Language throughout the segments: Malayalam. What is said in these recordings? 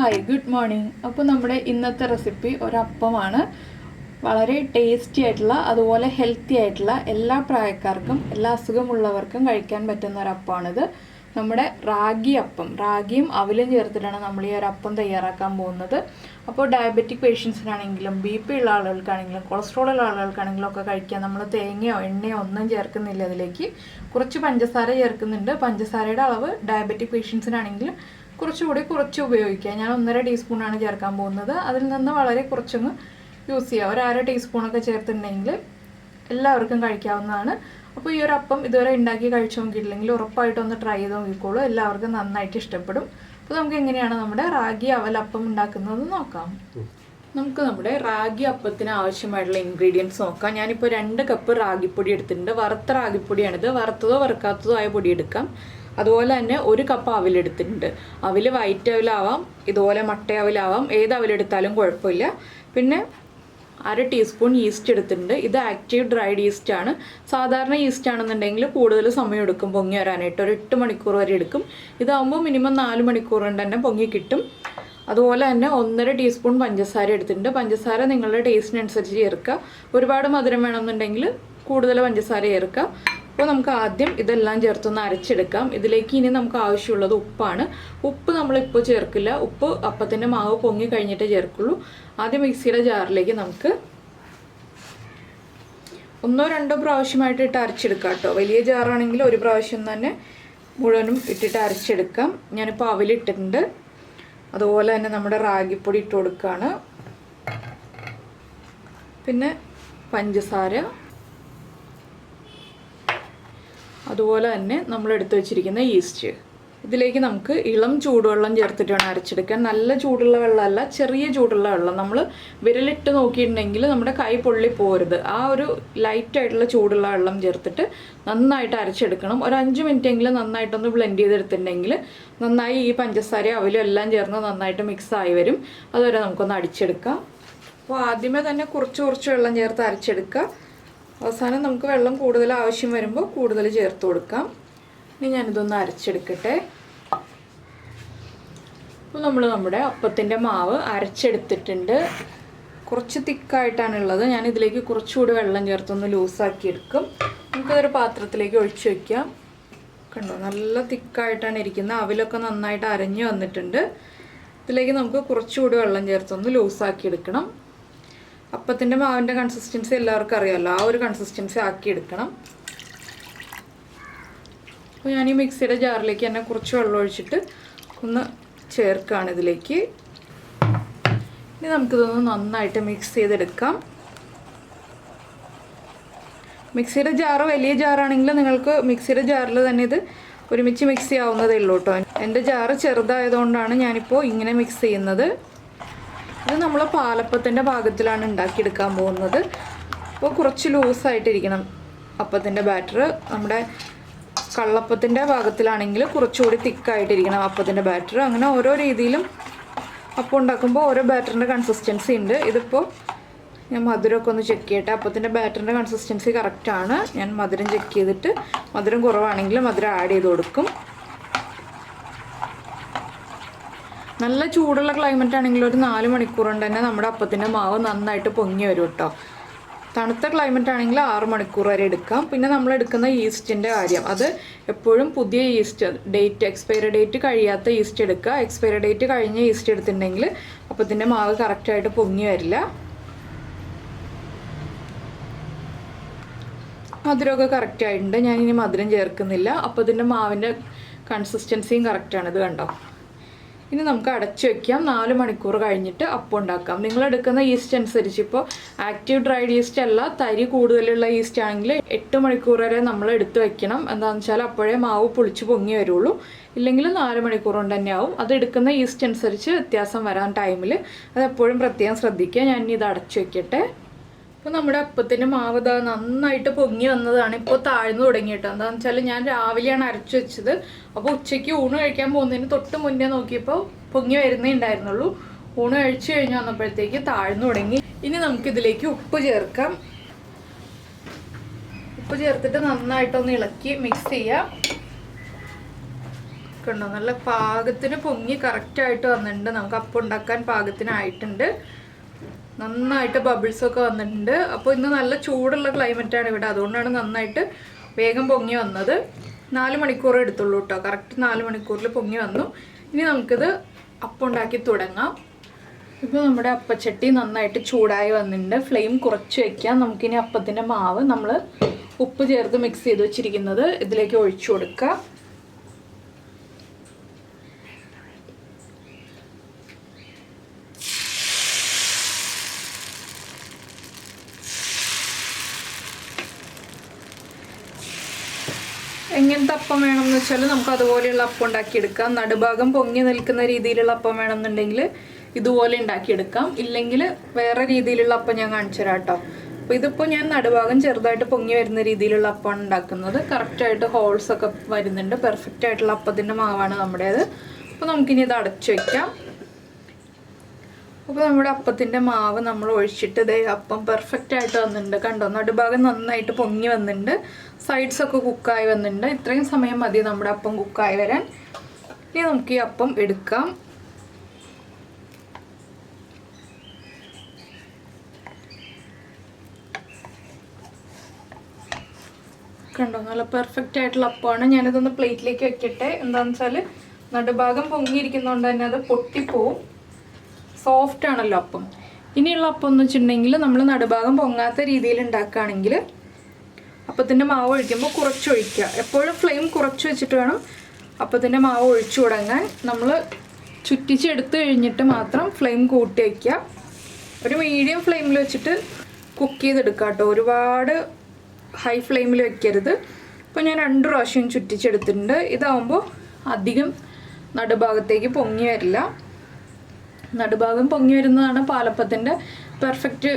Hi good morning. അപ്പോൾ നമ്മുടെ ഇന്നത്തെ റെസിപ്പി ഒരപ്പമാണ്. വളരെ ടേസ്റ്റി ആയിട്ടുള്ള അതുപോലെ ഹെൽത്തി ആയിട്ടുള്ള എല്ലാ പ്രായക്കാർക്കും എല്ലാ അസുഖമുള്ളവർക്കും കഴിക്കാൻ പറ്റുന്ന ഒരപ്പമാണിത്. നമ്മുടെ റാഗി അപ്പം, റാഗിയും അവിലും ചേർത്തിട്ടാണ് നമ്മൾ ഈ ഒരു അപ്പം തയ്യാറാക്കാൻ പോകുന്നത്. അപ്പോൾ ഡയബറ്റിക് പേഷ്യൻസിനാണെങ്കിലും BP ഉള്ള ആളുകൾക്കാണെങ്കിലും കൊളസ്ട്രോൾ ഉള്ള ആളുകൾക്കാണെങ്കിലും ഒക്കെ കഴിക്കാൻ നമ്മൾ തേങ്ങയോ എണ്ണയോ ഒന്നും ചേർക്കുന്നില്ല. അതിലേക്ക് കുറച്ച് പഞ്ചസാര ചേർക്കുന്നുണ്ട്. പഞ്ചസാരയുടെ അളവ് ഡയബറ്റിക് പേഷ്യൻസിനാണെങ്കിലും കുറച്ച് ഉപയോഗിക്കുക. ഞാൻ 1.5 ടീസ്പൂണാണ് ചേർക്കാൻ പോകുന്നത്. അതിൽ നിന്ന് വളരെ കുറച്ചൊന്ന് യൂസ് ചെയ്യുക. ഒരു 1/2 ടീസ്പൂണൊക്കെ ചേർത്തിട്ടുണ്ടെങ്കിൽ എല്ലാവർക്കും കഴിക്കാവുന്നതാണ്. അപ്പോൾ ഈ ഒരു അപ്പം ഇതുവരെ ഉണ്ടാക്കി കഴിച്ചു നോക്കിയിട്ടില്ലെങ്കിൽ ഉറപ്പായിട്ടൊന്ന് ട്രൈ ചെയ്ത് നോക്കിക്കോളൂ. എല്ലാവർക്കും നന്നായിട്ട് ഇഷ്ടപ്പെടും. അപ്പോൾ നമുക്ക് എങ്ങനെയാണ് നമ്മുടെ റാഗി അവലപ്പം ഉണ്ടാക്കുന്നത് നോക്കാം. നമുക്ക് നമ്മുടെ റാഗി അപ്പത്തിന് ആവശ്യമായിട്ടുള്ള ഇൻഗ്രീഡിയൻസ് നോക്കാം. ഞാനിപ്പോൾ 2 കപ്പ് റാഗിപ്പൊടി എടുത്തിട്ടുണ്ട്. വറുത്ത റാഗിപ്പൊടിയാണിത്. വറുത്തതോ വറുക്കാത്തതോ ആയ പൊടി എടുക്കാം. അതുപോലെ തന്നെ 1 കപ്പ് അവിലെടുത്തിട്ടുണ്ട്. അവിൽ വൈറ്റ് അവിലാവാം, ഇതുപോലെ മട്ട അവിലാവാം, ഏത് അവിലെടുത്താലും കുഴപ്പമില്ല. പിന്നെ 1/2 ടീസ്പൂൺ ഈസ്റ്റ് എടുത്തിട്ടുണ്ട്. ഇത് ആക്റ്റീവ് ഡ്രൈഡ് ഈസ്റ്റ് ആണ്. സാധാരണ ഈസ്റ്റ് ആണെന്നുണ്ടെങ്കിൽ കൂടുതൽ സമയം എടുക്കും പൊങ്ങി വരാനായിട്ട്. ഒരു 8 മണിക്കൂർ വരെ എടുക്കും. ഇതാകുമ്പോൾ മിനിമം 4 മണിക്കൂർ കൊണ്ട് തന്നെ പൊങ്ങി കിട്ടും. അതുപോലെ തന്നെ 1.5 ടീസ്പൂൺ പഞ്ചസാര എടുത്തിട്ടുണ്ട്. പഞ്ചസാര നിങ്ങളുടെ ടേസ്റ്റിനനുസരിച്ച് ചേർക്കുക. ഒരുപാട് മധുരം വേണമെന്നുണ്ടെങ്കിൽ കൂടുതൽ പഞ്ചസാര ചേർക്കുക. അപ്പോൾ നമുക്ക് ആദ്യം ഇതെല്ലാം ചേർത്തൊന്ന് അരച്ചെടുക്കാം. ഇതിലേക്ക് ഇനി നമുക്ക് ആവശ്യമുള്ളത് ഉപ്പാണ്. ഉപ്പ് നമ്മളിപ്പോൾ ചേർക്കില്ല. ഉപ്പ് അപ്പത്തിൻ്റെ മാവ് പൊങ്ങി കഴിഞ്ഞിട്ടേ ചേർക്കുള്ളൂ. ആദ്യം മിക്സിയുടെ ജാറിലേക്ക് നമുക്ക് 1-2 പ്രാവശ്യമായിട്ട് ഇട്ട് അരച്ചെടുക്കാം കേട്ടോ. വലിയ ജാറാണെങ്കിൽ 1 പ്രാവശ്യം തന്നെ മുഴുവനും ഇട്ടിട്ട് അരച്ചെടുക്കാം. ഞാനിപ്പോൾ അവിലിട്ടിട്ടുണ്ട്. അതുപോലെ തന്നെ നമ്മുടെ റാഗിപ്പൊടി ഇട്ട് കൊടുക്കുകയാണ്. പിന്നെ പഞ്ചസാര, അതുപോലെ തന്നെ നമ്മൾ എടുത്തു വെച്ചിരിക്കുന്ന ഈസ്റ്റ്. ഇതിലേക്ക് നമുക്ക് ഇളം ചൂടുവെള്ളം ചേർത്തിട്ട് വേണം അരച്ചെടുക്കാൻ. നല്ല ചൂടുള്ള വെള്ളമല്ല, ചെറിയ ചൂടുള്ള വെള്ളം. നമ്മൾ വിരലിട്ട് നോക്കിയിട്ടുണ്ടെങ്കിൽ നമ്മുടെ കൈ പൊള്ളി പോരുത്. ആ ഒരു ലൈറ്റായിട്ടുള്ള ചൂടുള്ള വെള്ളം ചേർത്തിട്ട് നന്നായിട്ട് അരച്ചെടുക്കണം. ഒരു 5 മിനിറ്റെങ്കിലും നന്നായിട്ടൊന്ന് ബ്ലെൻഡ് ചെയ്തെടുത്തിട്ടുണ്ടെങ്കിൽ നന്നായി ഈ പഞ്ചസാര അവലും എല്ലാം ചേർന്ന് നന്നായിട്ട് മിക്സായി വരും. അതുവരെ നമുക്കൊന്ന് അടിച്ചെടുക്കാം. അപ്പോൾ ആദ്യമേ തന്നെ കുറച്ച് വെള്ളം ചേർത്ത് അരച്ചെടുക്കുക. അവസാനം നമുക്ക് വെള്ളം കൂടുതൽ ആവശ്യം വരുമ്പോൾ കൂടുതൽ ചേർത്ത് കൊടുക്കാം. ഇനി ഞാനിതൊന്ന് അരച്ചെടുക്കട്ടെ. അപ്പോൾ നമ്മൾ നമ്മുടെ അപ്പത്തിൻ്റെ മാവ് അരച്ചെടുത്തിട്ടുണ്ട്. കുറച്ച് തിക്കായിട്ടാണുള്ളത്. ഞാനിതിലേക്ക് കുറച്ചുകൂടി വെള്ളം ചേർത്തൊന്ന് ലൂസാക്കി എടുക്കും. നമുക്കതൊരു പാത്രത്തിലേക്ക് ഒഴിച്ചു വയ്ക്കാം. കണ്ടോ, നല്ല തിക്കായിട്ടാണ് ഇരിക്കുന്നത്. അവിലൊക്കെ നന്നായിട്ട് അരഞ്ഞു വന്നിട്ടുണ്ട്. ഇതിലേക്ക് നമുക്ക് കുറച്ചുകൂടി വെള്ളം ചേർത്തൊന്ന് ലൂസാക്കി എടുക്കണം. അപ്പത്തിൻ്റെ മാവിൻ്റെ കൺസിസ്റ്റൻസി എല്ലാവർക്കും അറിയാമല്ലോ. ആ ഒരു കൺസിസ്റ്റൻസി ആക്കി എടുക്കണം. അപ്പോൾ ഞാൻ ഈ മിക്സിയുടെ ജാറിലേക്ക് തന്നെ കുറച്ച് വെള്ളം ഒഴിച്ചിട്ട് ഒന്ന് ചേർക്കുകയാണ് ഇതിലേക്ക്. ഇനി നമുക്കിതൊന്ന് നന്നായിട്ട് മിക്സ് ചെയ്തെടുക്കാം. മിക്സിയുടെ ജാറ് വലിയ ജാറാണെങ്കിൽ നിങ്ങൾക്ക് മിക്സിയുടെ ജാറിൽ തന്നെ ഇത് ഒരുമിച്ച് മിക്സ് ചെയ്യാവുന്നതേ ഉള്ളൂ കേട്ടോ. എൻ്റെ ജാറ് ചെറുതായതുകൊണ്ടാണ് ഞാനിപ്പോൾ ഇങ്ങനെ മിക്സ് ചെയ്യുന്നത്. ഇത് നമ്മൾ പാലപ്പത്തിൻ്റെ പാകത്തിലാണ് ഉണ്ടാക്കിയെടുക്കാൻ പോകുന്നത്. അപ്പോൾ കുറച്ച് ലൂസായിട്ടിരിക്കണം അപ്പത്തിൻ്റെ ബാറ്റർ. നമ്മുടെ കള്ളപ്പത്തിൻ്റെ പാകത്തിലാണെങ്കിൽ കുറച്ചുകൂടി തിക്കായിട്ടിരിക്കണം അപ്പത്തിൻ്റെ ബാറ്റർ. അങ്ങനെ ഓരോ രീതിയിലും അപ്പം ഉണ്ടാക്കുമ്പോൾ ഓരോ ബാറ്ററിൻ്റെ കൺസിസ്റ്റൻസി ഉണ്ട്. ഇതിപ്പോൾ ഞാൻ മധുരമൊക്കെ ഒന്ന് ചെക്ക് ചെയ്യട്ടെ. അപ്പത്തിൻ്റെ ബാറ്ററിൻ്റെ കൺസിസ്റ്റൻസി കറക്റ്റാണ്. ഞാൻ മധുരം ചെക്ക് ചെയ്തിട്ട് മധുരം കുറവാണെങ്കിൽ മധുരം ആഡ് ചെയ്ത് കൊടുക്കും. നല്ല ചൂടുള്ള ക്ലൈമറ്റ് ആണെങ്കിൽ ഒരു 4 മണിക്കൂർ കൊണ്ട് തന്നെ നമ്മുടെ അപ്പത്തിൻ്റെ മാവ് നന്നായിട്ട് പൊങ്ങി വരും കേട്ടോ. തണുത്ത ക്ലൈമറ്റ് ആണെങ്കിൽ 6 മണിക്കൂർ വരെ എടുക്കാം. പിന്നെ നമ്മൾ എടുക്കുന്ന ഈസ്റ്റിൻ്റെ കാര്യം, അത് എപ്പോഴും പുതിയ ഈസ്റ്റ്, എക്സ്പയറി ഡേറ്റ് കഴിയാത്ത ഈസ്റ്റ് എടുക്കുക. എക്സ്പയറി ഡേറ്റ് കഴിഞ്ഞ ഈസ്റ്റ് എടുത്തിട്ടുണ്ടെങ്കിൽ അപ്പത്തിൻ്റെ മാവ് കറക്റ്റായിട്ട് പൊങ്ങി വരില്ല. മധുരമൊക്കെ കറക്റ്റായിട്ടുണ്ട്. ഞാനിനി മധുരം ചേർക്കുന്നില്ല. അപ്പത്തിൻ്റെ മാവിൻ്റെ കൺസിസ്റ്റൻസിയും കറക്റ്റാണ്. ഇത് കണ്ടോ. ഇനി നമുക്ക് അടച്ചു വയ്ക്കാം. 4 മണിക്കൂർ കഴിഞ്ഞിട്ട് അപ്പം ഉണ്ടാക്കാം. നിങ്ങൾ എടുക്കുന്ന ഈസ്റ്റ് അനുസരിച്ച്, ഇപ്പോൾ ആക്റ്റീവ് ഡ്രൈഡ് ഈസ്റ്റ് അല്ല, തരി കൂടുതലുള്ള ഈസ്റ്റ് ആണെങ്കിൽ 8 മണിക്കൂർ വരെ നമ്മൾ എടുത്ത് വയ്ക്കണം. എന്താണെന്ന് വെച്ചാൽ അപ്പോഴേ മാവ് പുളിച്ച് പൊങ്ങി വരുള്ളൂ. ഇല്ലെങ്കിൽ 4 മണിക്കൂർ കൊണ്ട് തന്നെ ആവും. അത് എടുക്കുന്ന ഈസ്റ്റ് അനുസരിച്ച് വ്യത്യാസം വരാൻ ടൈമിൽ അതെപ്പോഴും പ്രത്യേകം ശ്രദ്ധിക്കുക. ഞാൻ ഇനി ഇത് അടച്ചു വയ്ക്കട്ടെ. അപ്പോൾ നമ്മുടെ അപ്പത്തിൻ്റെ മാവ് ഇതാ നന്നായിട്ട് പൊങ്ങി വന്നതാണ്. ഇപ്പോൾ താഴ്ന്നു തുടങ്ങിയിട്ട്. എന്താണെന്ന് വെച്ചാൽ ഞാൻ രാവിലെയാണ് അരച്ചു വെച്ചത്. അപ്പോൾ ഉച്ചയ്ക്ക് ഊണ് കഴിക്കാൻ പോകുന്നതിന് തൊട്ട് മുന്നേ നോക്കിയപ്പോൾ പൊങ്ങി വരുന്നേ ഉണ്ടായിരുന്നുള്ളൂ. ഊണ് കഴിച്ചു കഴിഞ്ഞ് വന്നപ്പോഴത്തേക്ക് താഴ്ന്നു തുടങ്ങി. ഇനി നമുക്കിതിലേക്ക് ഉപ്പ് ചേർക്കാം. ഉപ്പ് ചേർത്തിട്ട് നന്നായിട്ടൊന്ന് ഇളക്കി മിക്സ് ചെയ്യാം. കണ്ടോ, നല്ല പാകത്തിന് പൊങ്ങി കറക്റ്റായിട്ട് വന്നിട്ടുണ്ട്. നമുക്ക് അപ്പം ഉണ്ടാക്കാൻ പാകത്തിനായിട്ടുണ്ട്. നന്നായിട്ട് ബബിൾസൊക്കെ വന്നിട്ടുണ്ട്. അപ്പോൾ ഇന്ന് നല്ല ചൂടുള്ള ക്ലൈമറ്റാണ് ഇവിടെ, അതുകൊണ്ടാണ് നന്നായിട്ട് വേഗം പൊങ്ങി വന്നത്. 4 മണിക്കൂർ എടുത്തുള്ളൂ കേട്ടോ. കറക്റ്റ് 4 മണിക്കൂറിൽ പൊങ്ങി വന്നു. ഇനി നമുക്കിത് അപ്പം ഉണ്ടാക്കി തുടങ്ങാം. ഇപ്പോൾ നമ്മുടെ അപ്പച്ചട്ടി നന്നായിട്ട് ചൂടായി വന്നിട്ടുണ്ട്. ഫ്ലെയിം കുറച്ച് വയ്ക്കാം. നമുക്കിനി അപ്പത്തിൻ്റെ മാവ് നമ്മൾ ഉപ്പ് ചേർത്ത് മിക്സ് ചെയ്ത് വെച്ചിരിക്കുന്നത് ഇതിലേക്ക് ഒഴിച്ചു കൊടുക്കാം. എങ്ങനത്തെ അപ്പം വേണമെന്ന് വെച്ചാൽ നമുക്ക് അതുപോലെയുള്ള അപ്പം ഉണ്ടാക്കിയെടുക്കാം. നടുഭാഗം പൊങ്ങി നിൽക്കുന്ന രീതിയിലുള്ള അപ്പം വേണമെന്നുണ്ടെങ്കിൽ ഇതുപോലെ ഉണ്ടാക്കിയെടുക്കാം. ഇല്ലെങ്കിൽ വേറെ രീതിയിലുള്ള അപ്പം ഞാൻ കാണിച്ചു തരാം കേട്ടോ. അപ്പോൾ ഇതിപ്പോൾ ഞാൻ നടുഭാഗം ചെറുതായിട്ട് പൊങ്ങി വരുന്ന രീതിയിലുള്ള അപ്പമാണ് ഉണ്ടാക്കുന്നത്. കറക്റ്റായിട്ട് ഹോൾസൊക്കെ വരുന്നുണ്ട്. പെർഫെക്റ്റ് ആയിട്ടുള്ള അപ്പത്തിൻ്റെ മാവാണ് നമ്മുടേത്. അപ്പോൾ നമുക്കിനി ഇത് അടച്ചു വയ്ക്കാം. അപ്പോൾ നമ്മുടെ അപ്പത്തിൻ്റെ മാവ് നമ്മൾ ഒഴിച്ചിട്ട് ഇതേ അപ്പം പെർഫെക്റ്റ് ആയിട്ട് വന്നിട്ടുണ്ട്. കണ്ടോ, നടുഭാഗം നന്നായിട്ട് പൊങ്ങി വന്നിട്ടുണ്ട്. സൈഡ്സൊക്കെ കുക്കായി വന്നിട്ടുണ്ട്. ഇത്രയും സമയം മതി നമ്മുടെ അപ്പം കുക്കായി വരാൻ. ഇനി നമുക്ക് ഈ അപ്പം എടുക്കാം. കണ്ടോ, നല്ല പെർഫെക്റ്റ് ആയിട്ടുള്ള അപ്പമാണ്. ഞാനിതൊന്ന് പ്ലേറ്റിലേക്ക് വെക്കട്ടെ. എന്താണെന്ന് വെച്ചാൽ നടുഭാഗം പൊങ്ങിയിരിക്കുന്നതുകൊണ്ട് തന്നെ അത് പൊട്ടിപ്പോവും. സോഫ്റ്റ് ആണല്ലോ അപ്പം. ഇനിയുള്ള അപ്പം എന്ന് വെച്ചിട്ടുണ്ടെങ്കിൽ നമ്മൾ നടുഭാഗം പൊങ്ങാത്ത രീതിയിൽ ഉണ്ടാക്കുകയാണെങ്കിൽ അപ്പത്തിൻ്റെ മാവ് ഒഴിക്കുമ്പോൾ കുറച്ചൊഴിക്കുക. എപ്പോഴും ഫ്ലെയിം കുറച്ച് വെച്ചിട്ട് വേണം അപ്പത്തിൻ്റെ മാവ് ഒഴിച്ചു തുടങ്ങാൻ. നമ്മൾ ചുറ്റിച്ചെടുത്ത് കഴിഞ്ഞിട്ട് മാത്രം ഫ്ലെയിം കൂട്ടി വയ്ക്കുക. ഒരു മീഡിയം ഫ്ലെയിമിൽ വെച്ചിട്ട് കുക്ക് ചെയ്തെടുക്കുക കേട്ടോ. ഒരുപാട് ഹൈ ഫ്ലെയിമിൽ വെക്കരുത്. ഇപ്പോൾ ഞാൻ 2 പ്രാവശ്യം ചുറ്റിച്ചെടുത്തിട്ടുണ്ട്. ഇതാവുമ്പോൾ അധികം നടുഭാഗത്തേക്ക് പൊങ്ങി വരില്ല. നടുഭാഗം പൊങ്ങി വരുന്നതാണ് പാലപ്പത്തിൻ്റെ പെർഫെക്റ്റ്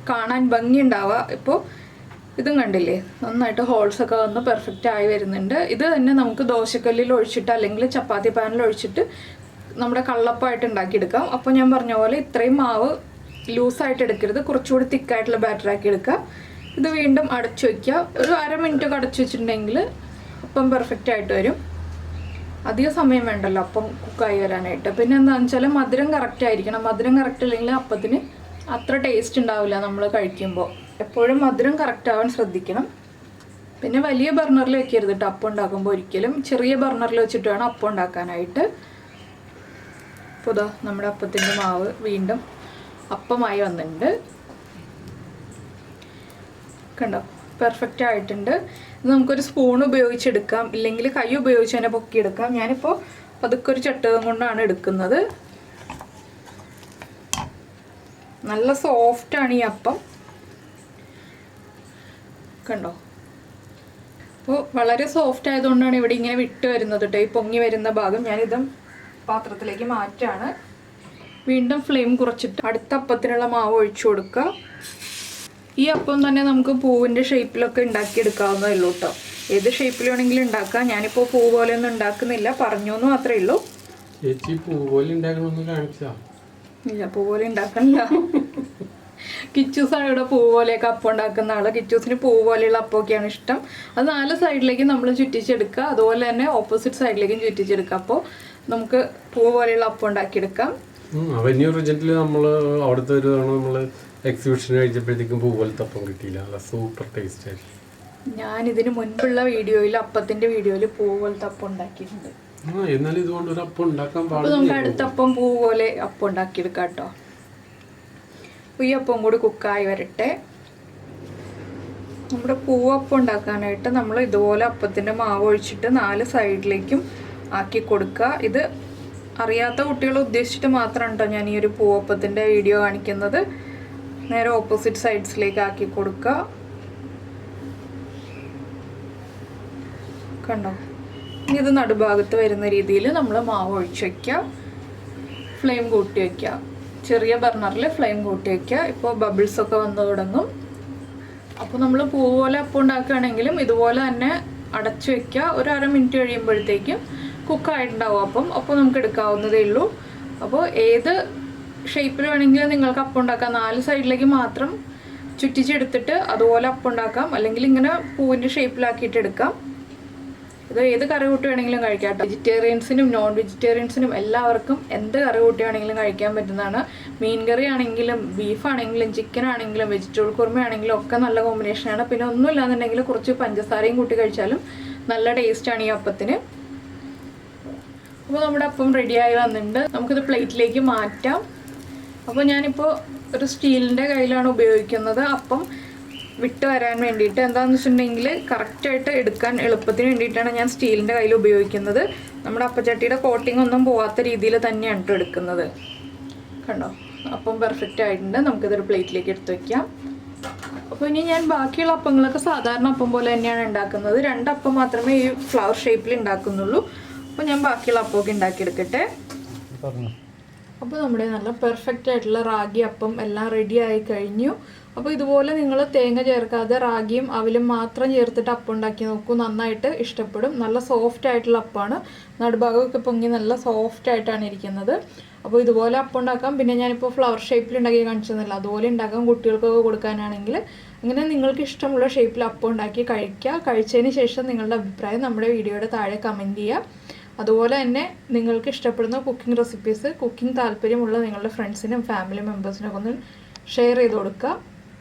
കാണാൻ ഭംഗി ഉണ്ടാവുക. ഇപ്പോൾ ഇതും കണ്ടില്ലേ, നന്നായിട്ട് ഹോൾസൊക്കെ വന്ന് പെർഫെക്റ്റ് ആയി വരുന്നുണ്ട്. ഇത് തന്നെ നമുക്ക് ദോശക്കല്ലിൽ ഒഴിച്ചിട്ട് അല്ലെങ്കിൽ ചപ്പാത്തി പാനിൽ ഒഴിച്ചിട്ട് നമ്മുടെ കള്ളപ്പമായിട്ട് ഉണ്ടാക്കിയെടുക്കാം. അപ്പോൾ ഞാൻ പറഞ്ഞ പോലെ ഇത്രയും മാവ് ലൂസായിട്ട് എടുക്കരുത്, കുറച്ചുകൂടി തിക്കായിട്ടുള്ള ബാറ്ററാക്കി എടുക്കുക. ഇത് വീണ്ടും അടച്ചു വയ്ക്കുക. ഒരു 1/2 മിനിറ്റൊക്കെ അടച്ചു വെച്ചിട്ടുണ്ടെങ്കിൽ അപ്പം പെർഫെക്റ്റ് ആയിട്ട് വരും. അധികം സമയം വേണ്ടല്ലോ അപ്പം കുക്കായി വരാനായിട്ട്. പിന്നെ എന്താണെന്ന് വെച്ചാൽ മധുരം കറക്റ്റ് ആയിരിക്കണം. മധുരം കറക്റ്റ് അല്ലെങ്കിൽ അപ്പത്തിന് അത്ര ടേസ്റ്റ് ഉണ്ടാവില്ല നമ്മൾ കഴിക്കുമ്പോൾ. എപ്പോഴും മധുരം കറക്റ്റ് ആവാൻ ശ്രദ്ധിക്കണം. പിന്നെ വലിയ ബർണറിൽ വെക്കരുത് കേട്ടോ അപ്പം ഉണ്ടാക്കുമ്പോൾ. ഒരിക്കലും ചെറിയ ബർണറിൽ വെച്ചിട്ട് വേണം അപ്പം ഉണ്ടാക്കാനായിട്ട്. അപ്പോൾ ഇതാ നമ്മുടെ അപ്പത്തിൻ്റെ മാവ് വീണ്ടും അപ്പമായി വന്നിട്ടുണ്ട്. കണ്ടോ, പെർഫെക്റ്റ് ആയിട്ടുണ്ട്. ഇത് നമുക്കൊരു സ്പൂൺ ഉപയോഗിച്ചെടുക്കാം, ഇല്ലെങ്കിൽ കൈ ഉപയോഗിച്ച് തന്നെ പൊക്കിയെടുക്കാം. ഞാനിപ്പോൾ പതുക്കെ ഒരു ചട്ടകം കൊണ്ടാണ് എടുക്കുന്നത്. നല്ല സോഫ്റ്റാണ് ഈ അപ്പം. കണ്ടോ, അപ്പോൾ വളരെ സോഫ്റ്റ് ആയതുകൊണ്ടാണ് ഇവിടെ ഇങ്ങനെ വിട്ട് വരുന്നത് കേട്ടോ. ഈ പൊങ്ങി വരുന്ന ഭാഗം ഞാനിതും പാത്രത്തിലേക്ക് മാറ്റാണ്. വീണ്ടും ഫ്ലെയിം കുറച്ചിട്ട് അടുത്ത അപ്പത്തിനുള്ള മാവ് ഒഴിച്ചു കൊടുക്കുക. ഈ അപ്പം തന്നെ നമുക്ക് പൂവിൻ്റെ ഷേപ്പിലൊക്കെ ഉണ്ടാക്കിയെടുക്കാവുന്നതേ ഉള്ളൂ കേട്ടോ. ഏത് ഷേപ്പിൽ വേണമെങ്കിലും ഉണ്ടാക്കാം. ഞാനിപ്പോൾ പൂ പോലെ ഒന്നും ഉണ്ടാക്കുന്നില്ല, പറഞ്ഞു എന്ന് മാത്രമേ ഉള്ളൂ. ഇല്ല, പൂ പോലെ ഉണ്ടാക്കണില്ല. കിച്ചൂസാണ് ഇവിടെ പൂ പോലെയൊക്കെ അപ്പം ഉണ്ടാക്കുന്ന ആള്. കിച്ചൂസിന് പൂ പോലെയുള്ള അപ്പമൊക്കെയാണ് ഇഷ്ടം. അത് 4 സൈഡിലേക്ക് നമ്മൾ ചുറ്റിച്ചെടുക്കുക. അതുപോലെ തന്നെ ഓപ്പോസിറ്റ് സൈഡിലേക്കും ചുറ്റിച്ചെടുക്കുക. അപ്പോൾ നമുക്ക് പൂ പോലെയുള്ള അപ്പം ഉണ്ടാക്കിയെടുക്കാം. എക്സിബിഷൻ കഴിച്ചപ്പോഴത്തേക്കും പൂ പോലത്തെ അപ്പം കിട്ടിയില്ല. സൂപ്പർ ടേസ്റ്റ് ആയിരുന്നു. ഞാൻ ഇതിന് മുൻപുള്ള വീഡിയോയിൽ അപ്പത്തിന്റെ വീഡിയോയിൽ പൂ പോലത്തെ അപ്പം ഉണ്ടാക്കിയിട്ടുണ്ട്. എന്നാൽ ഇതുകൊണ്ട് ഒരു അപ്പം ഉണ്ടാക്കാൻ പാടില്ല. നമുക്ക് അടുത്ത അപ്പം പൂ പോലെ അപ്പം ഉണ്ടാക്കിയെടുക്കാം കേട്ടോ. ഈ അപ്പം കൂടി കുക്കായി വരട്ടെ. നമ്മുടെ പൂവപ്പം ഉണ്ടാക്കാനായിട്ട് നമ്മൾ ഇതുപോലെ അപ്പത്തിന്റെ മാവ് ഒഴിച്ചിട്ട് 4 സൈഡിലേക്കും ആക്കി കൊടുക്കുക. ഇത് അറിയാത്ത കുട്ടികളെ ഉദ്ദേശിച്ചിട്ട് മാത്രമാണ് കേട്ടോ ഞാൻ ഈ ഒരു പൂവപ്പത്തിന്റെ വീഡിയോ കാണിക്കുന്നത്. നേരെ ഓപ്പോസിറ്റ് സൈഡ്സിലേക്ക് ആക്കി കൊടുക്കുക. കണ്ടോ, ഇനി ഇത് നടുഭാഗത്ത് വരുന്ന രീതിയിൽ നമ്മൾ മാവ് ഒഴിച്ച് വയ്ക്കുക. ഫ്ലെയിം കൂട്ടി വയ്ക്കുക. ചെറിയ ബർണറിൽ ഫ്ലെയിം കൂട്ടി വയ്ക്കുക. ഇപ്പോൾ ബബിൾസൊക്കെ വന്നു തുടങ്ങും. അപ്പോൾ നമ്മൾ പൂ പോലെ അപ്പം ഉണ്ടാക്കുകയാണെങ്കിലും ഇതുപോലെ തന്നെ അടച്ചു വയ്ക്കുക. ഒരു 1/2 മിനിറ്റ് കഴിയുമ്പോഴത്തേക്കും കുക്കായിട്ടുണ്ടാവും അപ്പോൾ നമുക്ക് എടുക്കാവുന്നതേ ഉള്ളൂ. അപ്പോൾ ഏത് ഷേപ്പിൽ വേണമെങ്കിലും നിങ്ങൾക്ക് അപ്പം ഉണ്ടാക്കാം. 4 സൈഡിലേക്ക് മാത്രം ചുറ്റിച്ചെടുത്തിട്ട് അതുപോലെ അപ്പം ഉണ്ടാക്കാം, അല്ലെങ്കിൽ ഇങ്ങനെ പൂവിൻ്റെ ഷേപ്പിലാക്കിയിട്ട് എടുക്കാം. ഇത് ഏത് കറി കൂട്ടി വേണമെങ്കിലും കഴിക്കാം. വെജിറ്റേറിയൻസിനും നോൺ വെജിറ്റേറിയൻസിനും എല്ലാവർക്കും എന്ത് കറി കൂട്ടി വേണമെങ്കിലും കഴിക്കാൻ പറ്റുന്നതാണ്. മീൻ കറി ആണെങ്കിലും ബീഫ് ആണെങ്കിലും ചിക്കൻ ആണെങ്കിലും വെജിറ്റബിൾ കുറുമ ആണെങ്കിലും ഒക്കെ നല്ല കോമ്പിനേഷനാണ്. പിന്നെ ഒന്നുമില്ലാന്നുണ്ടെങ്കിൽ കുറച്ച് പഞ്ചസാരയും കൂട്ടി കഴിച്ചാലും നല്ല ടേസ്റ്റാണ് ഈ അപ്പത്തിന്. അപ്പോൾ നമ്മുടെ അപ്പം റെഡിയായി വന്നിട്ടുണ്ട്. നമുക്കിത് പ്ലേറ്റിലേക്ക് മാറ്റാം. അപ്പോൾ ഞാനിപ്പോൾ ഒരു സ്റ്റീലിൻ്റെ കയ്യിലാണ് ഉപയോഗിക്കുന്നത് അപ്പം വിട്ട് വരാൻ വേണ്ടിയിട്ട്. എന്താണെന്ന് വെച്ചിട്ടുണ്ടെങ്കിൽ കറക്റ്റായിട്ട് എടുക്കാൻ എളുപ്പത്തിന് വേണ്ടിയിട്ടാണ് ഞാൻ സ്റ്റീലിൻ്റെ കയ്യിൽ ഉപയോഗിക്കുന്നത്. നമ്മുടെ അപ്പച്ചട്ടിയുടെ കോട്ടിംഗ് ഒന്നും പോകാത്ത രീതിയിൽ തന്നെയാണ് കേട്ടോ എടുക്കുന്നത്. കണ്ടോ, അപ്പം പെർഫെക്റ്റ് ആയിട്ടുണ്ട്. നമുക്കിതൊരു പ്ലേറ്റിലേക്ക് എടുത്ത് വയ്ക്കാം. അപ്പോൾ ഇനി ഞാൻ ബാക്കിയുള്ള അപ്പങ്ങളൊക്കെ സാധാരണ അപ്പം പോലെ തന്നെയാണ് ഉണ്ടാക്കുന്നത്. 2 അപ്പം മാത്രമേ ഈ ഫ്ലവർ ഷേപ്പിൽ ഉണ്ടാക്കുന്നുള്ളൂ. അപ്പോൾ ഞാൻ ബാക്കിയുള്ള അപ്പമൊക്കെ ഉണ്ടാക്കിയെടുക്കട്ടെ. അപ്പോൾ നമ്മുടെ നല്ല പെർഫെക്റ്റ് ആയിട്ടുള്ള റാഗി അപ്പം എല്ലാം റെഡി ആയി കഴിഞ്ഞു. അപ്പോൾ ഇതുപോലെ നിങ്ങൾ തേങ്ങ ചേർക്കാതെ റാഗിയും അവിലും മാത്രം ചേർത്തിട്ട് അപ്പം ഉണ്ടാക്കി നോക്കൂ. നന്നായിട്ട് ഇഷ്ടപ്പെടും. നല്ല സോഫ്റ്റ് ആയിട്ടുള്ള അപ്പമാണ്. നടുഭാഗമൊക്കെ പൊങ്ങി നല്ല സോഫ്റ്റ് ആയിട്ടാണ് ഇരിക്കുന്നത്. അപ്പോൾ ഇതുപോലെ അപ്പം ഉണ്ടാക്കാം. പിന്നെ ഞാനിപ്പോൾ ഫ്ലവർ ഷേപ്പിൽ ഉണ്ടാക്കി കാണിച്ചതല്ല, അതുപോലെ ഉണ്ടാക്കാം. കുട്ടികൾക്കൊക്കെ കൊടുക്കാനാണെങ്കിൽ ഇങ്ങനെ നിങ്ങൾക്ക് ഇഷ്ടമുള്ള ഷേപ്പിൽ അപ്പം ഉണ്ടാക്കി കഴിക്കുക. കഴിച്ചതിന് ശേഷം നിങ്ങളുടെ അഭിപ്രായം നമ്മുടെ വീഡിയോയുടെ താഴെ കമൻറ്റ് ചെയ്യുക. അതുപോലെ തന്നെ നിങ്ങൾക്ക് ഇഷ്ടപ്പെടുന്ന കുക്കിംഗ് റെസിപ്പീസ്, കുക്കിംഗ് താല്പര്യമുള്ള നിങ്ങളുടെ ഫ്രണ്ട്സിനും ഫാമിലി മെമ്പേഴ്സിനൊക്കെ ഒന്ന് ഷെയർ ചെയ്ത് കൊടുക്കുക.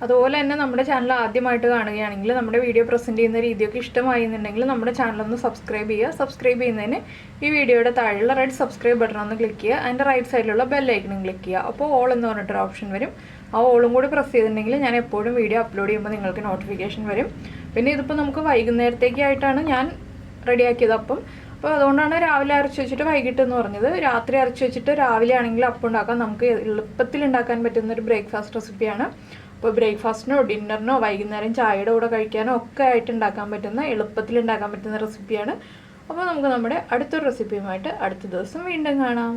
അതുപോലെ തന്നെ നമ്മുടെ ചാനൽ ആദ്യമായിട്ട് കാണുകയാണെങ്കിൽ നമ്മുടെ വീഡിയോ പ്രസൻറ്റ് ചെയ്യുന്ന രീതിയൊക്കെ ഇഷ്ടമായി എന്നുണ്ടെങ്കിൽ നമ്മുടെ ചാനലൊന്ന് സബ്സ്ക്രൈബ് ചെയ്യുക. സബ്സ്ക്രൈബ് ചെയ്യുന്നതിന് ഈ വീഡിയോയുടെ താഴെയുള്ള റെഡ് സബ്സ്ക്രൈബ് ബട്ടൺ ഒന്ന് ക്ലിക്ക് ചെയ്യുക. അതിൻ്റെ റൈറ്റ് സൈഡിലുള്ള ബെല്ലൈക്കണും ക്ലിക്ക് ചെയ്യുക. അപ്പോൾ ഓൾ എന്ന് പറഞ്ഞിട്ടൊരു ഓപ്ഷൻ വരും. ആ ഓളും കൂടി പ്രസ് ചെയ്തിട്ടുണ്ടെങ്കിൽ ഞാൻ എപ്പോഴും വീഡിയോ അപ്ലോഡ് ചെയ്യുമ്പോൾ നിങ്ങൾക്ക് നോട്ടിഫിക്കേഷൻ വരും. പിന്നെ ഇതിപ്പോൾ നമുക്ക് വൈകുന്നേരത്തേക്കായിട്ടാണ് ഞാൻ റെഡിയാക്കിയത് അപ്പം. അപ്പോൾ അതുകൊണ്ടാണ് രാവിലെ അരച്ച് വെച്ചിട്ട് വൈകിട്ട് എന്ന് പറഞ്ഞത്. രാത്രി അരച്ച് വെച്ചിട്ട് രാവിലെ ആണെങ്കിൽ അപ്പം ഉണ്ടാക്കാം. നമുക്ക് എളുപ്പത്തിൽ ഉണ്ടാക്കാൻ പറ്റുന്ന ഒരു ബ്രേക്ക്ഫാസ്റ്റ് റെസിപ്പിയാണ്. അപ്പോൾ ബ്രേക്ക്ഫാസ്റ്റിനോ ഡിന്നറിനോ വൈകുന്നേരം ചായയുടെ കൂടെ കഴിക്കാനോ ഒക്കെ ആയിട്ട് ഉണ്ടാക്കാൻ പറ്റുന്ന, എളുപ്പത്തിൽ ഉണ്ടാക്കാൻ പറ്റുന്ന റെസിപ്പിയാണ്. അപ്പോൾ നമുക്ക് നമ്മുടെ അടുത്തൊരു റെസിപ്പിയുമായിട്ട് അടുത്ത ദിവസം വീണ്ടും കാണാം.